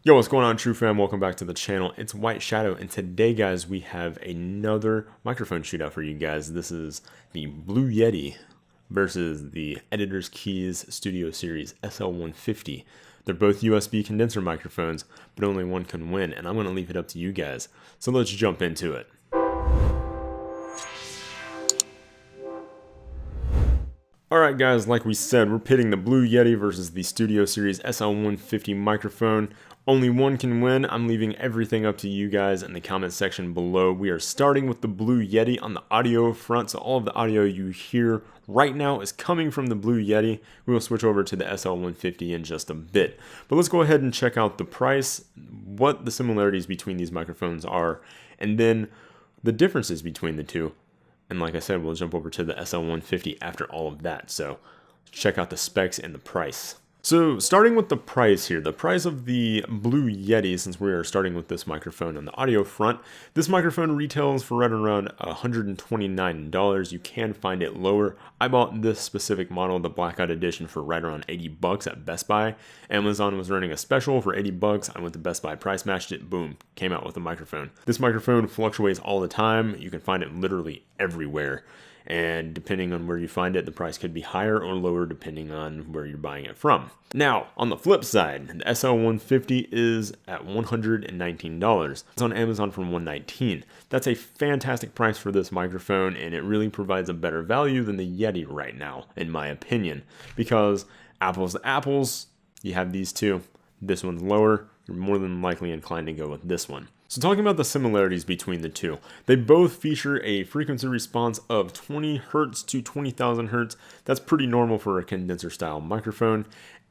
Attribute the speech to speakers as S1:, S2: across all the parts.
S1: Yo, what's going on, True Fam? Welcome back to the channel. It's Whiteshadow, and today, guys, we have another microphone shootout for you guys. This is the Blue Yeti versus the Editors Keys Studio Series SL150. They're both USB condenser microphones, but only one can win, and I'm going to leave it up to you guys. So let's jump into it. Alright guys, like we said, we're pitting the Blue Yeti versus the Studio Series SL150 microphone. Only one can win. I'm leaving everything up to you guys in the comment section below. We are starting with the Blue Yeti on the audio front, so all of the audio you hear right now is coming from the Blue Yeti. We will switch over to the SL150 in just a bit. But let's go ahead and check out the price, what the similarities between these microphones are, and then the differences between the two. And like I said, we'll jump over to the SL150 after all of that. So check out the specs and the price. So starting with the price here, the price of the Blue Yeti, since we are starting with this microphone on the audio front, this microphone retails for right around $129. You can find it lower. I bought this specific model, the Blackout Edition, for right around 80 bucks at Best Buy. Amazon was running a special for 80 bucks. I went to Best Buy, price matched it, boom, came out with a microphone. This microphone fluctuates all the time. You can find it literally everywhere. And depending on where you find it, the price could be higher or lower depending on where you're buying it from. Now, on the flip side, the SL150 is at $119. It's on Amazon for $119. That's a fantastic price for this microphone, and it really provides a better value than the Yeti right now, in my opinion. Because apples to apples, you have these two. This one's lower. You're more than likely inclined to go with this one. So talking about the similarities between the two, they both feature a frequency response of 20 Hertz to 20,000 Hertz. That's pretty normal for a condenser style microphone.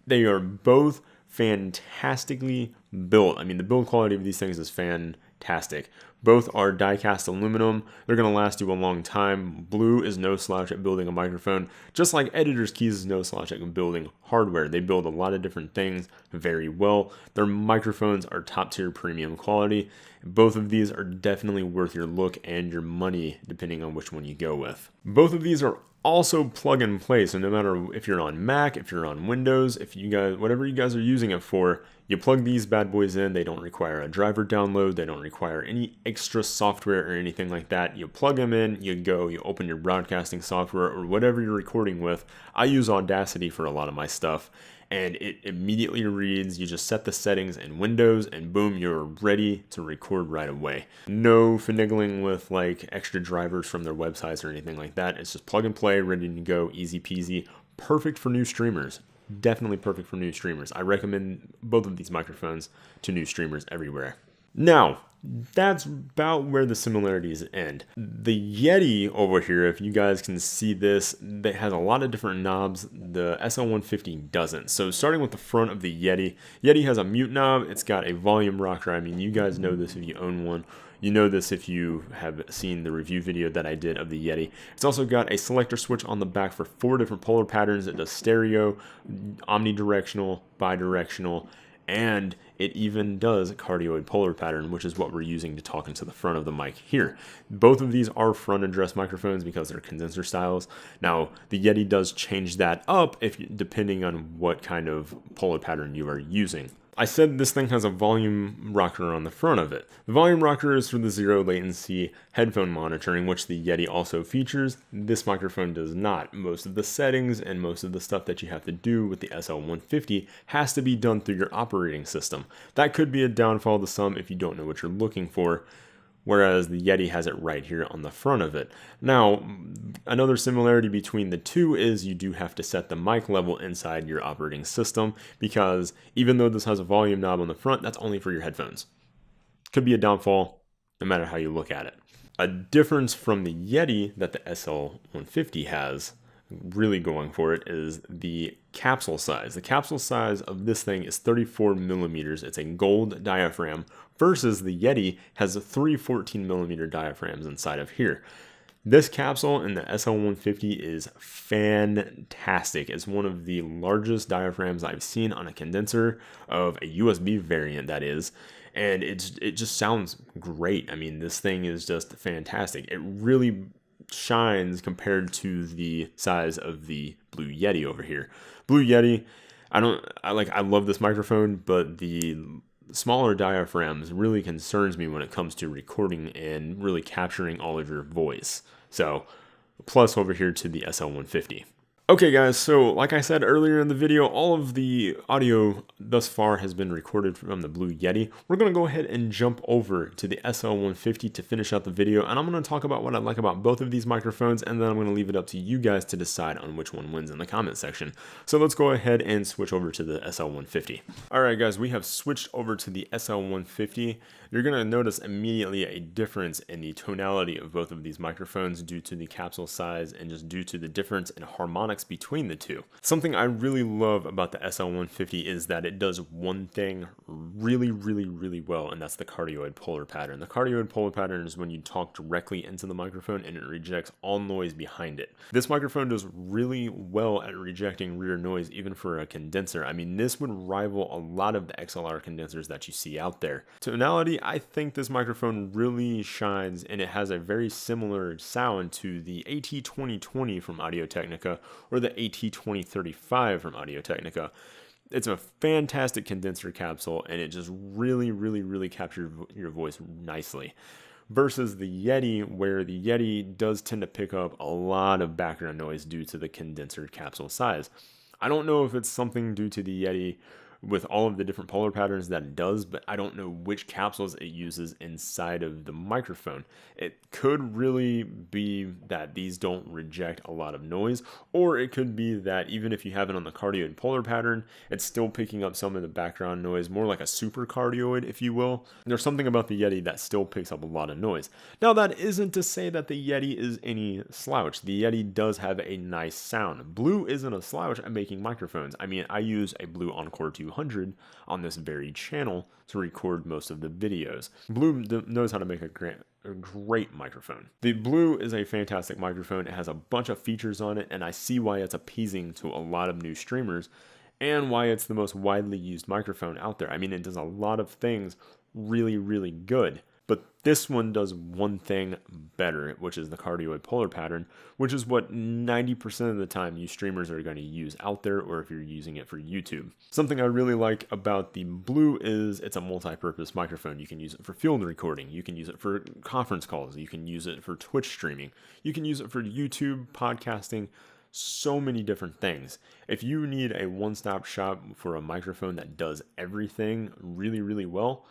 S1: They are both fantastically built. I mean, the build quality of these things is fantastic. Both are die-cast aluminum. They're going to last you a long time. Blue is no slouch at building a microphone, just like Editors Keys is no slouch at building hardware. They build a lot of different things very well. Their microphones are top-tier premium quality. Both of these are definitely worth your look and your money, depending on which one you go with. Both of these are also plug and play, so no matter if you're on Mac, if you're on Windows, if you guys, whatever you guys are using it for, you plug these bad boys in. They don't require a driver download. They don't require any extra software or anything like that. You plug them in, you go, you open your broadcasting software or whatever you're recording with. I use Audacity for a lot of my stuff, and it immediately reads. You just set the settings in Windows, and boom, you're ready to record right away. No finagling with like extra drivers from their websites or anything like that. It's just plug and play, ready to go, easy peasy. Perfect for new streamers. Definitely perfect for new streamers. I recommend both of these microphones to new streamers everywhere. Now, that's about where the similarities end. The Yeti over here, if you guys can see this, it has a lot of different knobs. The SL150 doesn't. So starting with the front of the Yeti, Yeti has a mute knob. It's got a volume rocker. I mean, you guys know this if you own one. You know this if you have seen the review video that I did of the Yeti. It's also got a selector switch on the back for 4 different polar patterns. It does stereo, omnidirectional, bidirectional, and it even does cardioid polar pattern, which is what we're using to talk into the front of the mic here. Both of these are front address microphones because they're condenser styles. Now, the Yeti does change that up depending on what kind of polar pattern you are using. I said this thing has a volume rocker on the front of it. The volume rocker is for the zero latency headphone monitoring, which the Yeti also features. This microphone does not. Most of the settings and most of the stuff that you have to do with the SL150 has to be done through your operating system. That could be a downfall to some if you don't know what you're looking for, whereas the Yeti has it right here on the front of it. Now, another similarity between the two is you do have to set the mic level inside your operating system, because even though this has a volume knob on the front, that's only for your headphones. Could be a downfall no matter how you look at it. A difference from the Yeti that the SL150 has really going for it is the capsule size. The capsule size of this thing is 34 millimeters. It's a gold diaphragm versus the Yeti has 3 14 millimeter diaphragms inside of here. This capsule in the SL150 is fantastic. It's one of the largest diaphragms I've seen on a condenser of a USB variant, that is. And it just sounds great. I mean, this thing is just fantastic. It really shines compared to the size of the Blue Yeti over here. Blue Yeti, I love this microphone, but the smaller diaphragms really concerns me when it comes to recording and really capturing all of your voice. So, plus over here to the SL150. Okay guys, so like I said earlier in the video, all of the audio thus far has been recorded from the Blue Yeti. We're going to go ahead and jump over to the SL150 to finish out the video, and I'm going to talk about what I like about both of these microphones, and then I'm going to leave it up to you guys to decide on which one wins in the comment section. So let's go ahead and switch over to the SL150. Alright guys, we have switched over to the SL150. You're going to notice immediately a difference in the tonality of both of these microphones due to the capsule size and just due to the difference in harmonics between the two. Something I really love about the SL150 is that it does one thing really well, and that's the cardioid polar pattern. The cardioid polar pattern is when you talk directly into the microphone and it rejects all noise behind it. This microphone does really well at rejecting rear noise even for a condenser. I mean, this would rival a lot of the XLR condensers that you see out there. Tonality, I think this microphone really shines, and it has a very similar sound to the AT2020 from Audio-Technica or the AT2035 from Audio-Technica. It's a fantastic condenser capsule, and it just really captures your voice nicely. Versus the Yeti, where the Yeti does tend to pick up a lot of background noise due to the condenser capsule size. I don't know if it's something due to the Yeti with all of the different polar patterns that it does, but I don't know which capsules it uses inside of the microphone. It could really be that these don't reject a lot of noise, or it could be that even if you have it on the cardioid polar pattern, it's still picking up some of the background noise, more like a super cardioid, if you will. There's something about the Yeti that still picks up a lot of noise. Now, that isn't to say that the Yeti is any slouch. The Yeti does have a nice sound. Blue isn't a slouch at making microphones. I mean, I use a Blue Encore 200 on this very channel to record most of the videos. Blue knows how to make a great microphone. The Blue is a fantastic microphone. It has a bunch of features on it, and I see why it's appeasing to a lot of new streamers and why it's the most widely used microphone out there. I mean, it does a lot of things really good. But this one does one thing better, which is the cardioid polar pattern, which is what 90% of the time you streamers are going to use out there, or if you're using it for YouTube. Something I really like about the Blue is it's a multi-purpose microphone. You can use it for field recording, you can use it for conference calls, you can use it for Twitch streaming, you can use it for YouTube, podcasting, so many different things. If you need a one-stop shop for a microphone that does everything really well,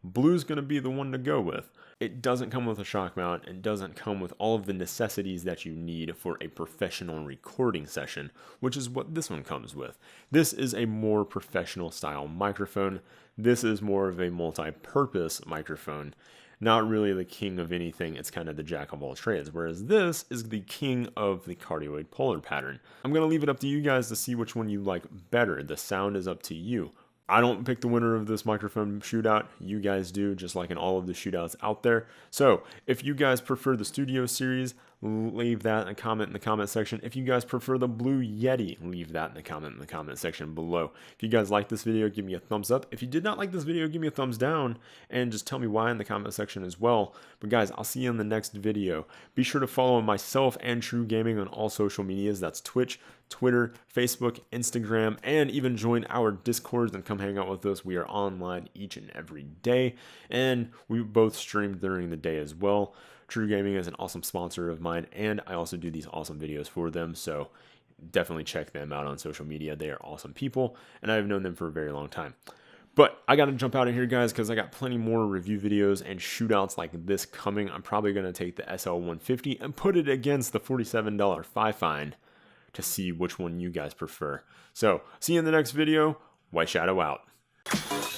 S1: Blue's going to be the one to go with. It doesn't come with a shock mount. It doesn't come with all of the necessities that you need for a professional recording session, which is what this one comes with. This is a more professional style microphone. This is more of a multi-purpose microphone. Not really the king of anything, it's kind of the jack of all trades, whereas this is the king of the cardioid polar pattern. I'm going to leave it up to you guys to see which one you like better. The sound is up to you. I don't pick the winner of this microphone shootout. You guys do, just like in all of the shootouts out there. So if you guys prefer the Studio series, leave that in a comment in the comment section. If you guys prefer the Blue Yeti, leave that in the comment section below. If you guys like this video, give me a thumbs up. If you did not like this video, give me a thumbs down and just tell me why in the comment section as well. But guys, I'll see you in the next video. Be sure to follow myself and TRUgaming on all social medias. That's Twitch, Twitter, Facebook, Instagram, and even join our Discords and come hang out with us. We are online each and every day, and we both stream during the day as well. TRUgaming is an awesome sponsor of mine, and I also do these awesome videos for them, so definitely check them out on social media. They are awesome people, and I've known them for a very long time. But I got to jump out of here, guys, because I got plenty more review videos and shootouts like this coming. I'm probably going to take the SL150 and put it against the $47 Fi-Find to see which one you guys prefer. So, see you in the next video. Whiteshadow out.